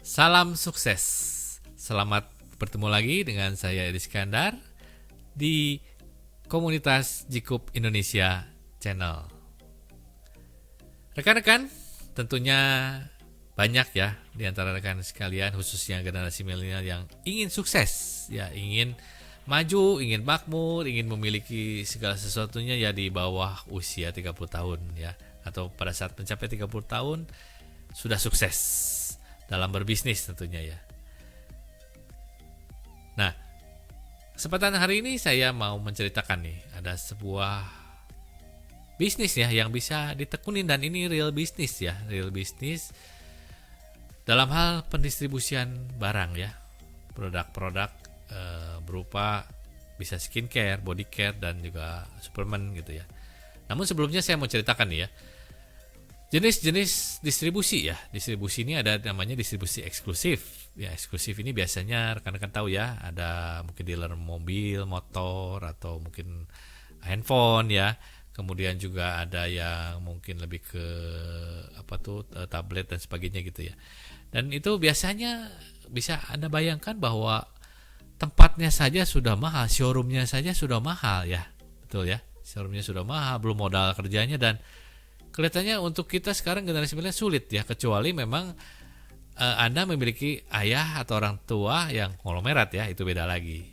Salam sukses. Selamat bertemu lagi dengan saya Edi Iskandar di komunitas Jikup Indonesia Channel. Rekan-rekan, tentunya banyak ya di antara rekan sekalian, khususnya generasi milenial yang ingin sukses, ya ingin maju, ingin makmur, ingin memiliki segala sesuatunya ya di bawah usia 30 tahun ya, atau pada saat mencapai 30 tahun sudah sukses dalam berbisnis tentunya ya. Nah, kesempatan hari ini saya mau menceritakan nih, ada sebuah bisnis ya yang bisa ditekunin, dan ini real bisnis ya, real bisnis dalam hal pendistribusian barang ya, produk-produk berupa bisa skincare, body care, dan juga suplemen gitu ya. Namun sebelumnya saya mau ceritakan nih ya, jenis-jenis distribusi ya. Distribusi ini ada namanya distribusi eksklusif. Ya, eksklusif ini biasanya rekan-rekan tahu ya, ada mungkin dealer mobil, motor, atau mungkin handphone ya. Kemudian juga ada yang mungkin lebih ke tablet dan sebagainya gitu ya. Dan itu biasanya bisa Anda bayangkan bahwa tempatnya saja sudah mahal, showroomnya saja sudah mahal ya. Betul ya, showroomnya sudah mahal, belum modal kerjanya, dan kelihatannya untuk kita sekarang generasi milenial sulit ya, kecuali memang Anda memiliki ayah atau orang tua yang konglomerat ya, itu beda lagi.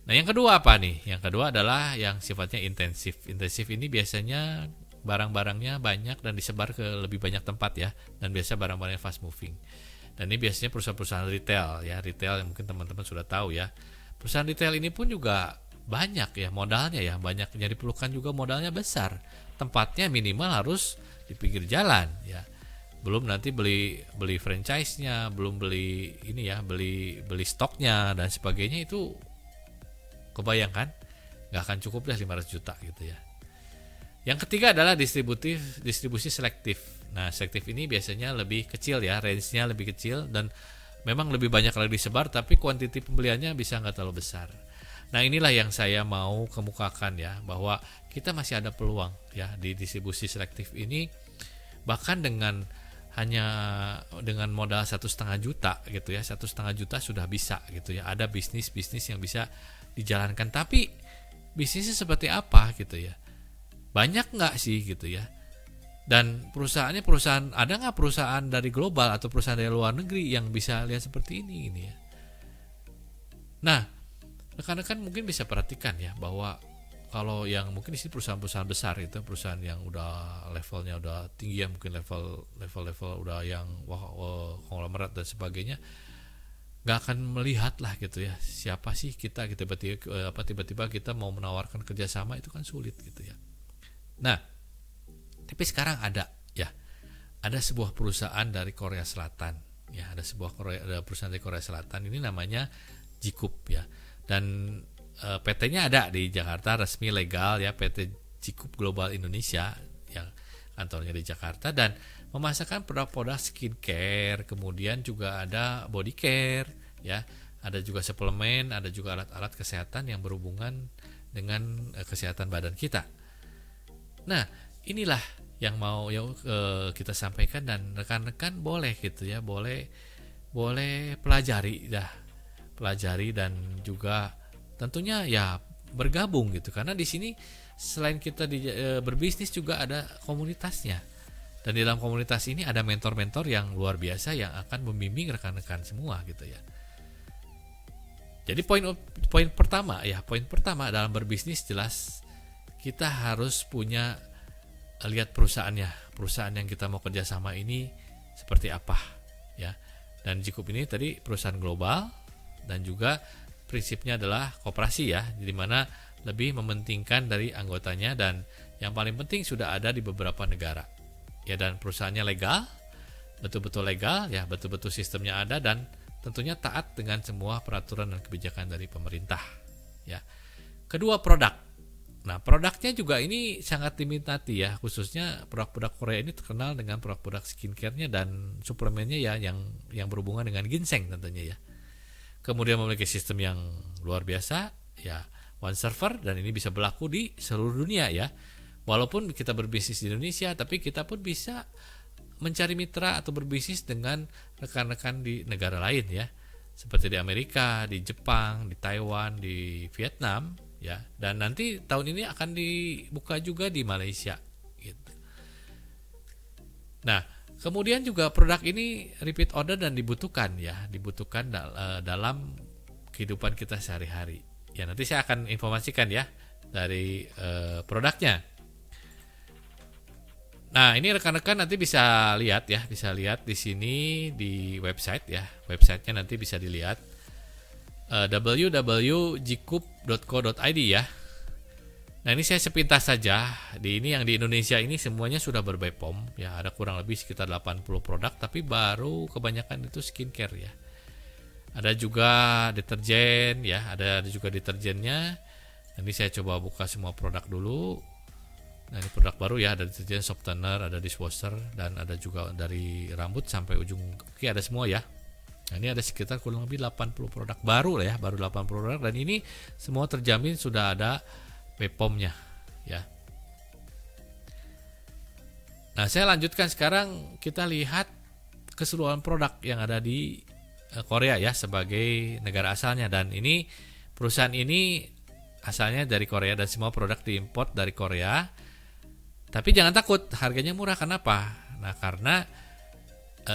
Nah, yang kedua apa nih? Yang kedua adalah yang sifatnya intensif. Intensif ini biasanya barang-barangnya banyak dan disebar ke lebih banyak tempat ya, dan biasa barang-barangnya fast moving. Dan ini biasanya perusahaan-perusahaan retail ya, retail yang mungkin teman-teman sudah tahu ya. Perusahaan retail ini pun juga banyak ya modalnya ya, banyak yang diperlukan juga modalnya besar. Tempatnya minimal harus di pinggir jalan ya. Belum nanti beli franchise-nya, belum beli ini ya, beli stoknya dan sebagainya, itu kebayangkan nggak akan cukup deh 500 juta gitu ya. Yang ketiga adalah distribusi selektif. Nah, selektif ini biasanya lebih kecil ya, range-nya lebih kecil, dan memang lebih banyak lagi disebar, tapi kuantiti pembeliannya bisa nggak terlalu besar. Nah, inilah yang saya mau kemukakan ya, bahwa kita masih ada peluang ya di distribusi selektif ini, bahkan dengan modal 1,5 juta gitu ya, 1,5 juta sudah bisa gitu ya. Ada bisnis yang bisa dijalankan, tapi bisnisnya seperti apa gitu ya, banyak nggak sih gitu ya, dan perusahaan ada nggak perusahaan dari global atau perusahaan dari luar negeri yang bisa lihat seperti ini ya. Nah, rekan-rekan mungkin bisa perhatikan ya, bahwa kalau yang mungkin di sini perusahaan-perusahaan besar itu, perusahaan yang udah levelnya udah tinggi ya, mungkin level udah yang konglomerat dan sebagainya, nggak akan melihat lah gitu ya, siapa sih kita gitu, tiba-tiba kita mau menawarkan kerjasama, itu kan sulit gitu ya. Nah, tapi sekarang ada sebuah perusahaan dari Korea Selatan ya, ada perusahaan dari Korea Selatan, ini namanya Jikup ya, dan PT-nya ada di Jakarta, resmi legal ya, PT Jikup Global Indonesia yang kantornya di Jakarta, dan memasarkan produk-produk skincare, kemudian juga ada body care ya, ada juga suplemen, ada juga alat-alat kesehatan yang berhubungan dengan kesehatan badan kita. Nah, inilah yang mau kita sampaikan, dan rekan-rekan boleh gitu ya, boleh pelajari dan juga tentunya ya bergabung gitu, karena di sini selain kita berbisnis juga ada komunitasnya, dan di dalam komunitas ini ada mentor-mentor yang luar biasa yang akan membimbing rekan-rekan semua gitu ya. Jadi poin pertama dalam berbisnis, jelas kita harus punya, lihat perusahaan yang kita mau kerjasama ini seperti apa ya. Dan Jikup ini tadi perusahaan global, dan juga prinsipnya adalah koperasi ya, di mana lebih mementingkan dari anggotanya, dan yang paling penting sudah ada di beberapa negara ya, dan perusahaannya legal, betul-betul legal ya, betul-betul sistemnya ada, dan tentunya taat dengan semua peraturan dan kebijakan dari pemerintah ya. Kedua, produk. Nah, produknya juga ini sangat diminati ya, khususnya produk-produk Korea ini terkenal dengan produk-produk skincare-nya dan suplemennya ya, yang berhubungan dengan ginseng tentunya ya. Kemudian memiliki sistem yang luar biasa ya, one server, dan ini bisa berlaku di seluruh dunia ya. Walaupun kita berbisnis di Indonesia, tapi kita pun bisa mencari mitra atau berbisnis dengan rekan-rekan di negara lain ya, seperti di Amerika, di Jepang, di Taiwan, di Vietnam ya, dan nanti tahun ini akan dibuka juga di Malaysia gitu. Nah, kemudian juga produk ini repeat order dan dibutuhkan dalam kehidupan kita sehari-hari. Ya, nanti saya akan informasikan ya dari produknya. Nah, ini rekan-rekan nanti bisa lihat di sini di website ya. Websitenya nanti bisa dilihat www.jikup.co.id ya. Nah, ini saya sepintas saja. Ini yang di Indonesia ini semuanya sudah ber-BPOM ya, ada kurang lebih sekitar 80 produk, tapi baru kebanyakan itu skincare ya. Ada juga deterjen ya, ada juga deterjennya. Nanti saya coba buka semua produk dulu. Nah, ini produk baru ya, ada deterjen, softener, ada dishwasher, dan ada juga dari rambut sampai ujung kaki ada semua ya. Nah, ini ada sekitar kurang lebih 80 produk baru lah ya, baru 80 produk, dan ini semua terjamin sudah ada BPOM-nya ya. Nah, saya lanjutkan sekarang, kita lihat keseluruhan produk yang ada di Korea ya sebagai negara asalnya, dan ini perusahaan ini asalnya dari Korea dan semua produk diimport dari Korea. Tapi jangan takut, harganya murah. Kenapa? Nah, karena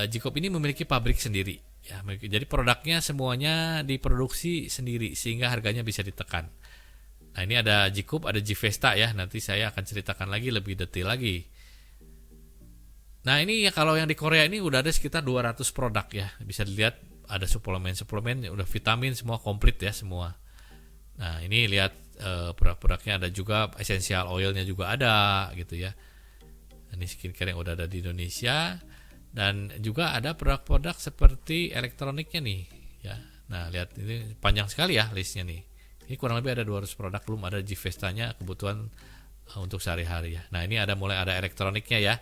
Jikup ini memiliki pabrik sendiri ya, jadi produknya semuanya diproduksi sendiri sehingga harganya bisa ditekan. Nah, ini ada Jikup, ada Jivesta ya. Nanti saya akan ceritakan lagi lebih detail lagi. Nah, ini ya, kalau yang di Korea ini udah ada sekitar 200 produk ya. Bisa dilihat ada suplemen, udah vitamin semua komplit ya semua. Nah, ini lihat produk-produknya, ada juga essential oilnya juga ada gitu ya. Ini skincare yang udah ada di Indonesia, dan juga ada produk-produk seperti elektroniknya nih ya. Nah, lihat ini panjang sekali ya listnya nih. Ini kurang lebih ada 200 produk, belum ada Jivestanya kebutuhan untuk sehari-hari ya. Nah, ini mulai ada elektroniknya ya.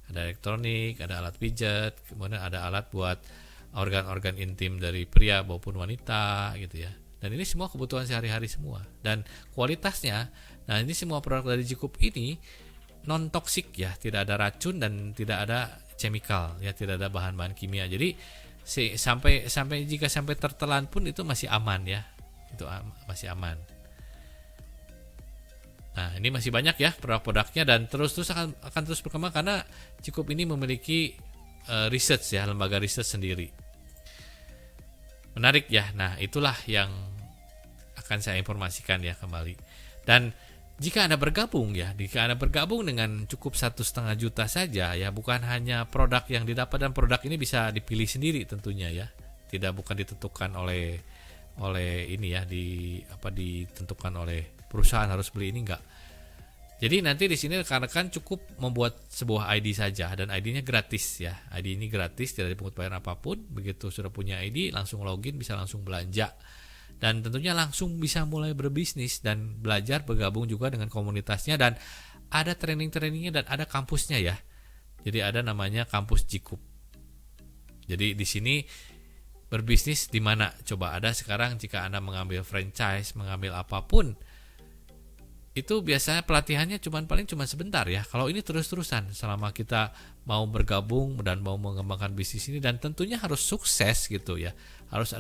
Ada elektronik, ada alat pijat, kemudian ada alat buat organ-organ intim dari pria maupun wanita gitu ya. Dan ini semua kebutuhan sehari-hari semua. Dan kualitasnya, nah ini semua produk dari Jikup ini non toksik ya, tidak ada racun dan tidak ada chemical ya, tidak ada bahan-bahan kimia. Jadi sampai jika sampai tertelan pun itu masih aman ya. Itu masih aman. Nah, ini masih banyak ya produk-produknya, dan terus akan terus berkembang karena Jikup ini memiliki research ya, lembaga riset sendiri. Menarik ya. Nah, itulah yang akan saya informasikan ya kembali. Dan jika Anda bergabung dengan cukup 1,5 juta saja ya, bukan hanya produk yang didapat, dan produk ini bisa dipilih sendiri tentunya ya. Bukan ditentukan oleh ini ya, ditentukan oleh perusahaan harus beli ini, enggak. Jadi nanti di sini rekan-rekan cukup membuat sebuah ID saja, dan ID-nya gratis ya. ID ini gratis, tidak dipungut bayar apapun. Begitu sudah punya ID, langsung login, bisa langsung belanja. Dan tentunya langsung bisa mulai berbisnis dan belajar, bergabung juga dengan komunitasnya, dan ada training-trainingnya dan ada kampusnya ya. Jadi ada namanya kampus Jikup. Jadi di sini berbisnis di mana? Coba, ada sekarang jika Anda mengambil franchise, mengambil apapun, itu biasanya pelatihannya paling cuma sebentar ya. Kalau ini terus-terusan selama kita mau bergabung dan mau mengembangkan bisnis ini, dan tentunya harus sukses gitu ya. Harus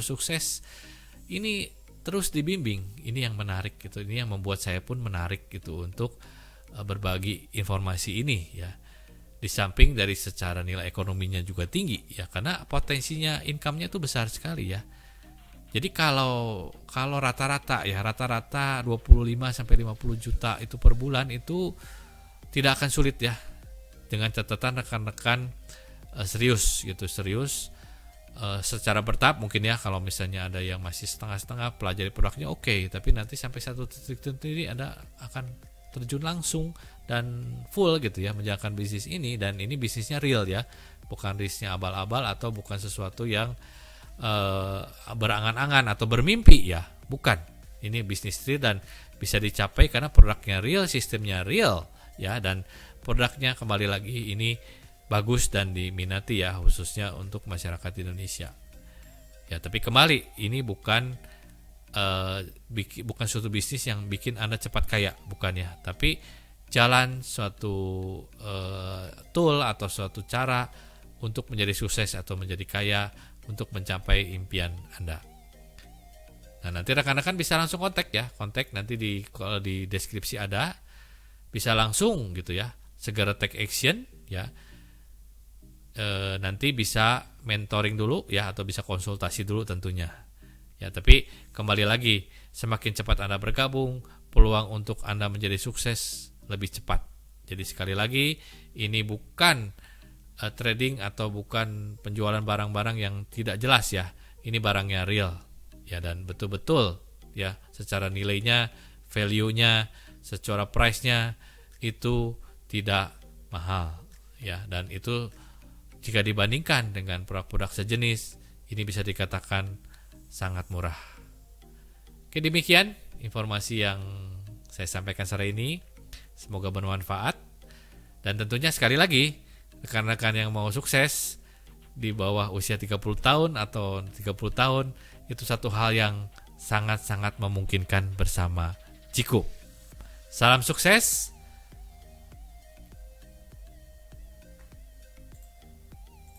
sukses. Ini terus dibimbing. Ini yang menarik gitu. Ini yang membuat saya pun menarik gitu untuk berbagi informasi ini ya. Di samping dari secara nilai ekonominya juga tinggi ya, karena potensinya income-nya itu besar sekali ya. Jadi kalau rata-rata 25 sampai 50 juta itu per bulan, itu tidak akan sulit ya, dengan catatan rekan-rekan serius secara bertahap mungkin ya. Kalau misalnya ada yang masih setengah-setengah pelajari produknya, oke, tapi nanti sampai satu titik tertentu ini Anda akan terjun langsung dan full gitu ya menjalankan bisnis ini. Dan ini bisnisnya real ya, bukan bisnisnya abal-abal atau bukan sesuatu yang berangan-angan atau bermimpi ya, bukan. Ini bisnis real dan bisa dicapai karena produknya real, sistemnya real ya, dan produknya kembali lagi ini bagus dan diminati ya, khususnya untuk masyarakat Indonesia ya. Tapi kembali, ini bukan suatu bisnis yang bikin Anda cepat kaya, bukan ya, tapi jalan, suatu tool atau suatu cara untuk menjadi sukses atau menjadi kaya, untuk mencapai impian Anda. Nah, nanti rekan-rekan bisa langsung kontak nanti kalau di deskripsi ada, bisa langsung gitu ya, segera take action ya. Nanti bisa mentoring dulu ya, atau bisa konsultasi dulu tentunya. Ya, tapi kembali lagi, semakin cepat Anda bergabung, peluang untuk Anda menjadi sukses lebih cepat. Jadi sekali lagi, ini bukan trading atau bukan penjualan barang-barang yang tidak jelas ya. Ini barangnya real ya, dan betul-betul ya, secara nilainya, value-nya, secara price-nya itu tidak mahal ya, dan itu jika dibandingkan dengan produk-produk sejenis, ini bisa dikatakan sangat murah. Oke, demikian informasi yang saya sampaikan sore ini. Semoga bermanfaat. Dan tentunya sekali lagi, rekan-rekan yang mau sukses di bawah usia 30 tahun atau 30 tahun, itu satu hal yang sangat-sangat memungkinkan bersama Ciku. Salam sukses,